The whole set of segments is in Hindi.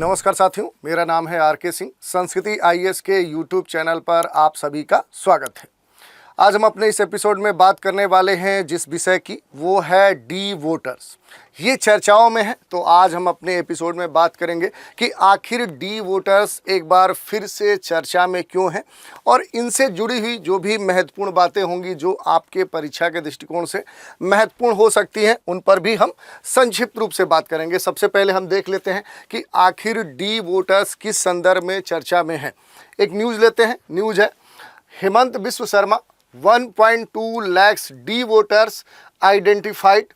नमस्कार साथियों, मेरा नाम है आर.के. सिंह। संस्कृति आईएएस के यूट्यूब चैनल पर आप सभी का स्वागत है। आज हम अपने इस एपिसोड में बात करने वाले हैं जिस विषय की, वो है डी वोटर्स। ये चर्चाओं में है, तो आज हम अपने एपिसोड में बात करेंगे कि आखिर डी वोटर्स एक बार फिर से चर्चा में क्यों हैं और इनसे जुड़ी हुई जो भी महत्वपूर्ण बातें होंगी जो आपके परीक्षा के दृष्टिकोण से महत्वपूर्ण हो सकती हैं, उन पर भी हम संक्षिप्त रूप से बात करेंगे। सबसे पहले हम देख लेते हैं कि आखिर डी वोटर्स किस संदर्भ में चर्चा में है। एक न्यूज़ लेते हैं। न्यूज़ है, Hemant Biswa Sarma 1.2 lakhs D voters identified,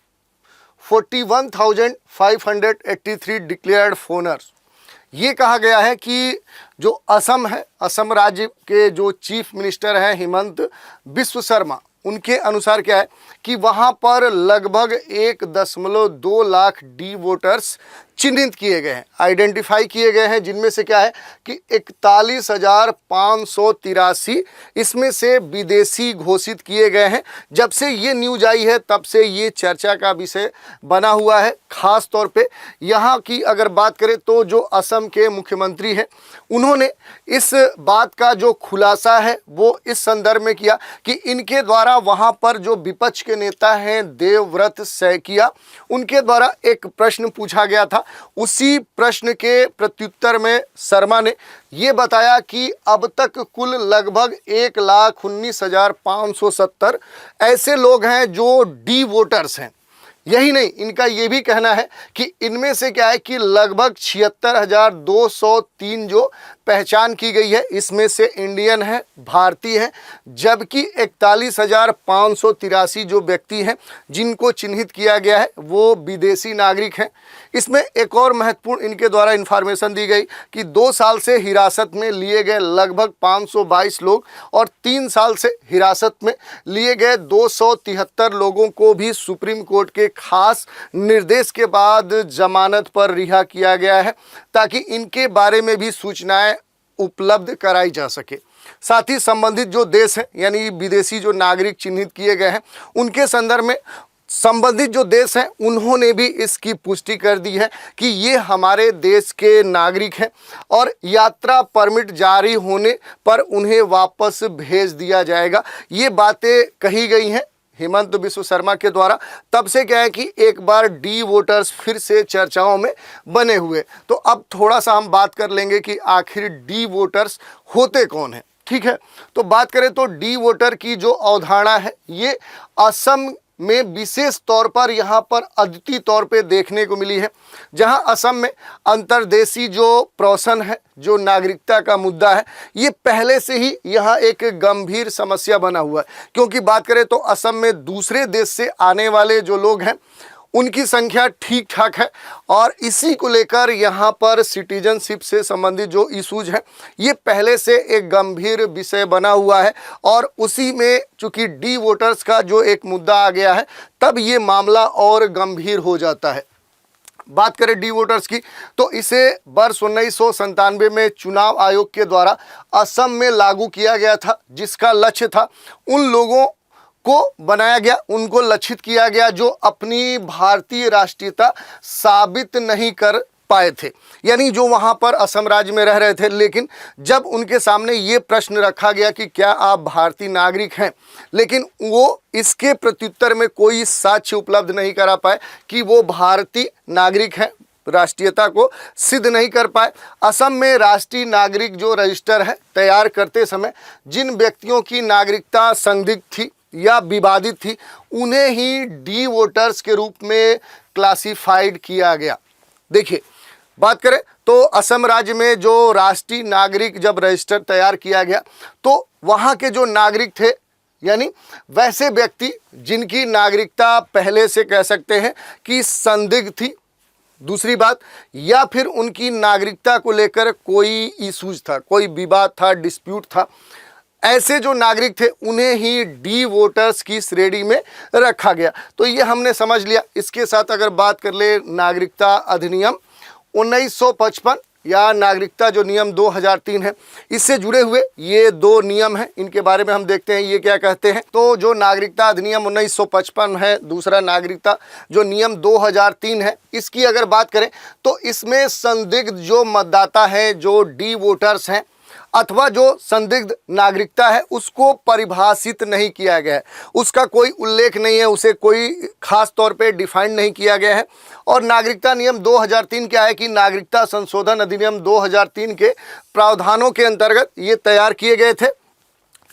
41,583 declared foreigners. ये कहा गया है कि जो असम है, असम राज्य के जो चीफ मिनिस्टर हैं हेमंत बिस्व शर्मा, उनके अनुसार क्या है कि वहाँ पर लगभग 1.2 लाख डी वोटर्स चिन्हित किए गए हैं, आइडेंटिफाई किए गए हैं, जिनमें से क्या है कि 41,583 इसमें से विदेशी घोषित किए गए हैं। जब से ये न्यूज आई है तब से ये चर्चा का विषय बना हुआ है। खास तौर पे यहाँ की अगर बात करें तो जो असम के मुख्यमंत्री हैं, उन्होंने इस बात का जो खुलासा है वो इस संदर्भ में किया कि इनके द्वारा वहाँ पर जो विपक्ष के नेता हैं देवव्रत सैकिया, उनके द्वारा एक प्रश्न पूछा गया था। उसी प्रश्न के प्रत्युत्तर में शर्मा ने ये बताया कि अब तक कुल लगभग 1,19,570 ऐसे लोग हैं जो डी वोटर्स हैं। यही नहीं, इनका ये भी कहना है कि इनमें से क्या है कि लगभग 76,203 जो पहचान की गई है, इसमें से इंडियन है, भारतीय है, जबकि 41,583 जो व्यक्ति हैं जिनको चिन्हित किया गया है वो विदेशी नागरिक हैं। इसमें एक और महत्वपूर्ण इनके द्वारा इन्फॉर्मेशन दी गई कि 2 साल से हिरासत में लिए गए लगभग 522 लोग और 3 साल से हिरासत में लिए गए 273 लोगों को भी सुप्रीम कोर्ट के खास निर्देश के बाद जमानत पर रिहा किया गया है, ताकि इनके बारे में भी सूचनाएं उपलब्ध कराई जा सके। साथ ही संबंधित जो देश हैं, यानी विदेशी जो नागरिक चिन्हित किए गए हैं, उनके संदर्भ में संबंधित जो देश हैं उन्होंने भी इसकी पुष्टि कर दी है कि ये हमारे देश के नागरिक हैं और यात्रा परमिट जारी होने पर उन्हें वापस भेज दिया जाएगा। ये बातें कही गई हैं हेमंत बिस्व शर्मा के द्वारा। तब से क्या है कि एक बार डी वोटर्स फिर से चर्चाओं में बने हुए। तो अब थोड़ा सा हम बात कर लेंगे कि आखिर डी वोटर्स होते कौन हैं। ठीक है, तो बात करें तो डी वोटर की जो अवधारणा है ये असम में विशेष तौर पर यहाँ पर अद्वितीय तौर पे देखने को मिली है, जहाँ असम में अंतर्देशीय जो प्रश्न है, जो नागरिकता का मुद्दा है, ये पहले से ही यहाँ एक गंभीर समस्या बना हुआ है। क्योंकि बात करें तो असम में दूसरे देश से आने वाले जो लोग हैं उनकी संख्या ठीक ठाक है और इसी को लेकर यहाँ पर सिटीजनशिप से संबंधित जो इशूज हैं ये पहले से एक गंभीर विषय बना हुआ है और उसी में चूंकि डी वोटर्स का जो एक मुद्दा आ गया है तब ये मामला और गंभीर हो जाता है। बात करें डी वोटर्स की तो इसे वर्ष 1997 में चुनाव आयोग के द्वारा असम में लागू किया गया था, जिसका लक्ष्य था उन लोगों को बनाया गया, उनको लक्षित किया गया जो अपनी भारतीय राष्ट्रीयता साबित नहीं कर पाए थे, यानी जो वहाँ पर असम राज्य में रह रहे थे, लेकिन जब उनके सामने ये प्रश्न रखा गया कि क्या आप भारतीय नागरिक हैं, लेकिन वो इसके प्रत्युत्तर में कोई साक्ष्य उपलब्ध नहीं करा पाए कि वो भारतीय नागरिक हैं, राष्ट्रीयता को सिद्ध नहीं कर पाए। असम में राष्ट्रीय नागरिक जो रजिस्टर है तैयार करते समय जिन व्यक्तियों की नागरिकता संदिग्ध थी या विवादित थी, उन्हें ही डी वोटर्स के रूप में क्लासिफाइड किया गया। देखिए, बात करें तो असम राज्य में जो राष्ट्रीय नागरिक जब रजिस्टर तैयार किया गया तो वहाँ के जो नागरिक थे, यानी वैसे व्यक्ति जिनकी नागरिकता पहले से कह सकते हैं कि संदिग्ध थी, दूसरी बात, या फिर उनकी नागरिकता को लेकर कोई इशूज था, कोई विवाद था, डिस्प्यूट था, ऐसे जो नागरिक थे उन्हें ही डी वोटर्स की श्रेणी में रखा गया। तो ये हमने समझ लिया। इसके साथ अगर बात कर ले नागरिकता अधिनियम 1955, या नागरिकता जो नियम 2003 है, इससे जुड़े हुए ये दो नियम हैं, इनके बारे में हम देखते हैं ये क्या कहते हैं। तो जो नागरिकता अधिनियम 1955 है, दूसरा नागरिकता जो नियम 2003 है, इसकी अगर बात करें तो इसमें संदिग्ध जो मतदाता हैं, जो डी वोटर्स हैं अथवा जो संदिग्ध नागरिकता है, उसको परिभाषित नहीं किया गया है, उसका कोई उल्लेख नहीं है, उसे कोई खास तौर पे डिफाइन नहीं किया गया है। और नागरिकता नियम 2003 क्या है कि नागरिकता संशोधन अधिनियम 2003 के प्रावधानों के अंतर्गत ये तैयार किए गए थे।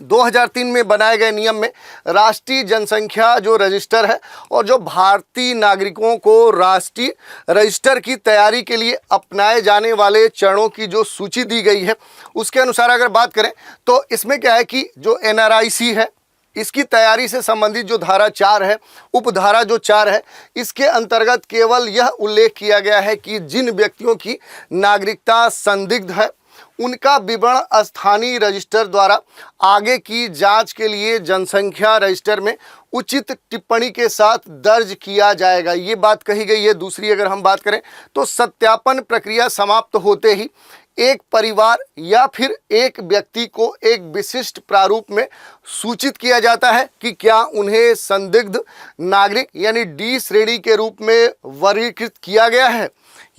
2003 में बनाए गए नियम में राष्ट्रीय जनसंख्या जो रजिस्टर है और जो भारतीय नागरिकों को राष्ट्रीय रजिस्टर की तैयारी के लिए अपनाए जाने वाले चरणों की जो सूची दी गई है, उसके अनुसार अगर बात करें तो इसमें क्या है कि जो NRIC है, इसकी तैयारी से संबंधित जो धारा 4 है, उपधारा जो 4 है, इसके अंतर्गत केवल यह उल्लेख किया गया है कि जिन व्यक्तियों की नागरिकता संदिग्ध है उनका विवरण स्थानीय रजिस्टर द्वारा आगे की जांच के लिए जनसंख्या रजिस्टर में उचित टिप्पणी के साथ दर्ज किया जाएगा, ये बात कही गई है। दूसरी अगर हम बात करें तो सत्यापन प्रक्रिया समाप्त होते ही एक परिवार या फिर एक व्यक्ति को एक विशिष्ट प्रारूप में सूचित किया जाता है कि क्या उन्हें संदिग्ध नागरिक यानी डी श्रेणी के रूप में वर्गीकृत किया गया है,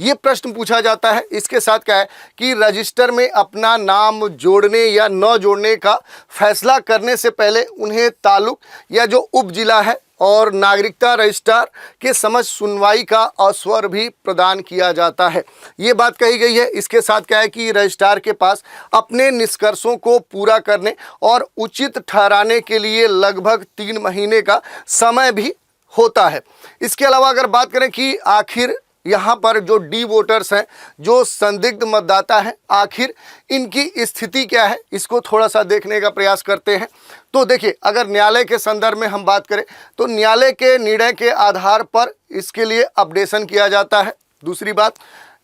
ये प्रश्न पूछा जाता है। इसके साथ क्या है कि रजिस्टर में अपना नाम जोड़ने या न जोड़ने का फैसला करने से पहले उन्हें तालुक या जो उप जिला है और नागरिकता रजिस्ट्रार के समक्ष सुनवाई का अवसर भी प्रदान किया जाता है, ये बात कही गई है। इसके साथ क्या है कि रजिस्ट्रार के पास अपने निष्कर्षों को पूरा करने और उचित ठहराने के लिए लगभग 3 महीने का समय भी होता है। इसके अलावा अगर बात करें कि आखिर यहाँ पर जो डी वोटर्स हैं, जो संदिग्ध मतदाता हैं, आखिर इनकी स्थिति क्या है, इसको थोड़ा सा देखने का प्रयास करते हैं। तो देखिए, अगर न्यायालय के संदर्भ में हम बात करें तो न्यायालय के निर्णय के आधार पर इसके लिए अपडेशन किया जाता है। दूसरी बात,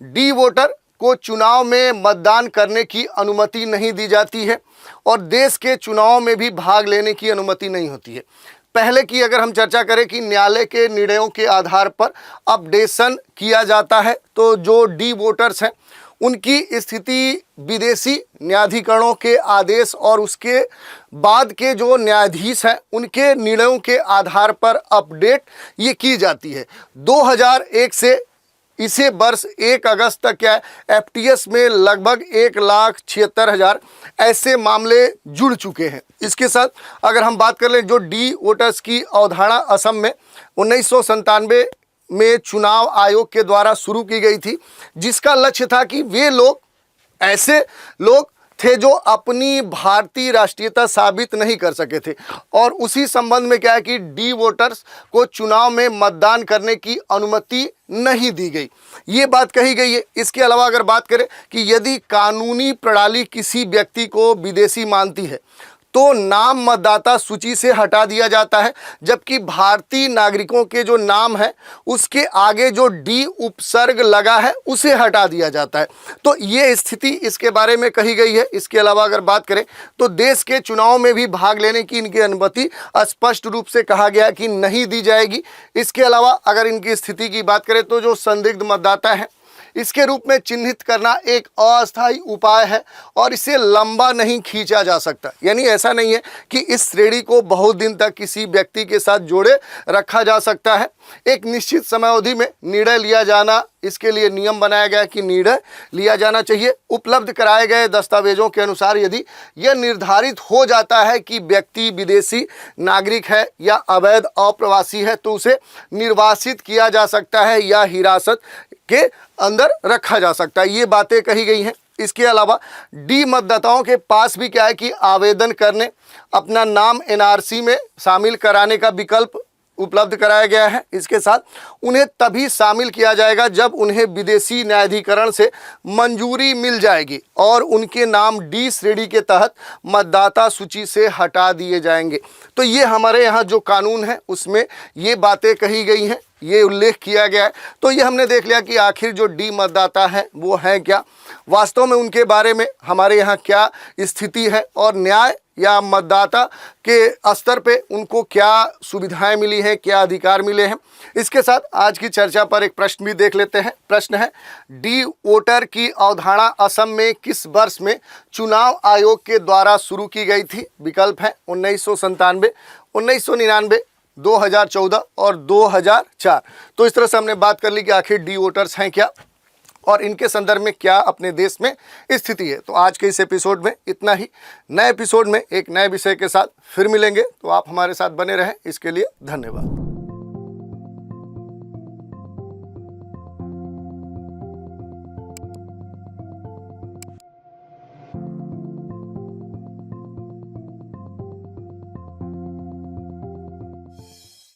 डी वोटर को चुनाव में मतदान करने की अनुमति नहीं दी जाती है और देश के चुनाव में भी भाग लेने की अनुमति नहीं होती है। पहले की अगर हम चर्चा करें कि न्यायालय के निर्णयों के आधार पर अपडेशन किया जाता है, तो जो डी वोटर्स हैं उनकी स्थिति विदेशी न्यायाधिकरणों के आदेश और उसके बाद के जो न्यायाधीश हैं उनके निर्णयों के आधार पर अपडेट ये की जाती है। 2001 से इसे वर्ष 1 अगस्त तक क्या है, FTS में लगभग 1,76,000 ऐसे मामले जुड़ चुके हैं। इसके साथ अगर हम बात कर लें जो डी वोटर्स की अवधारणा असम में 1997 में चुनाव आयोग के द्वारा शुरू की गई थी, जिसका लक्ष्य था कि वे लोग ऐसे लोग थे जो अपनी भारतीय राष्ट्रीयता साबित नहीं कर सके थे और उसी संबंध में क्या है कि डी वोटर्स को चुनाव में मतदान करने की अनुमति नहीं दी गई, ये बात कही गई है। इसके अलावा अगर बात करें कि यदि कानूनी प्रणाली किसी व्यक्ति को विदेशी मानती है तो नाम मतदाता सूची से हटा दिया जाता है, जबकि भारतीय नागरिकों के जो नाम है उसके आगे जो डी उपसर्ग लगा है उसे हटा दिया जाता है। तो ये स्थिति इसके बारे में कही गई है। इसके अलावा अगर बात करें तो देश के चुनाव में भी भाग लेने की इनकी अनुमति स्पष्ट रूप से कहा गया कि नहीं दी जाएगी। इसके अलावा अगर इनकी स्थिति की बात करें तो जो संदिग्ध मतदाता है इसके रूप में चिन्हित करना एक अस्थायी उपाय है और इसे लंबा नहीं खींचा जा सकता, यानी ऐसा नहीं है कि इस श्रेणी को बहुत दिन तक किसी व्यक्ति के साथ जोड़े रखा जा सकता है। एक निश्चित समय अवधि में निर्णय लिया जाना, इसके लिए नियम बनाया गया कि निर्णय लिया जाना चाहिए। उपलब्ध कराए गए दस्तावेजों के अनुसार यदि यह निर्धारित हो जाता है कि व्यक्ति विदेशी नागरिक है या अवैध अप्रवासी है तो उसे निर्वासित किया जा सकता है या हिरासत के अंदर रखा जा सकता है, ये बातें कही गई हैं। इसके अलावा डी मतदाताओं के पास भी क्या है कि आवेदन करने, अपना नाम NRC में शामिल कराने का विकल्प उपलब्ध कराया गया है। इसके साथ उन्हें तभी शामिल किया जाएगा जब उन्हें विदेशी न्यायाधिकरण से मंजूरी मिल जाएगी और उनके नाम डी श्रेणी के तहत मतदाता सूची से हटा दिए जाएंगे। तो ये हमारे यहाँ जो कानून है उसमें ये बातें कही गई हैं, ये उल्लेख किया गया है। तो ये हमने देख लिया कि आखिर जो डी मतदाता है वो है क्या, वास्तव में उनके बारे में हमारे यहाँ क्या स्थिति है और न्याय या मतदाता के स्तर पे उनको क्या सुविधाएं मिली हैं, क्या अधिकार मिले हैं। इसके साथ आज की चर्चा पर एक प्रश्न भी देख लेते हैं। प्रश्न है, डी वोटर की अवधारणा असम में किस वर्ष में चुनाव आयोग के द्वारा शुरू की गई थी? विकल्प है 1997, 1999, 2014 और 2004। तो इस तरह से हमने बात कर ली कि आखिर डी वोटर्स हैं क्या और इनके संदर्भ में क्या अपने देश में स्थिति है। तो आज के इस एपिसोड में इतना ही। नए एपिसोड में एक नए विषय के साथ फिर मिलेंगे, तो आप हमारे साथ बने रहें। इसके लिए धन्यवाद।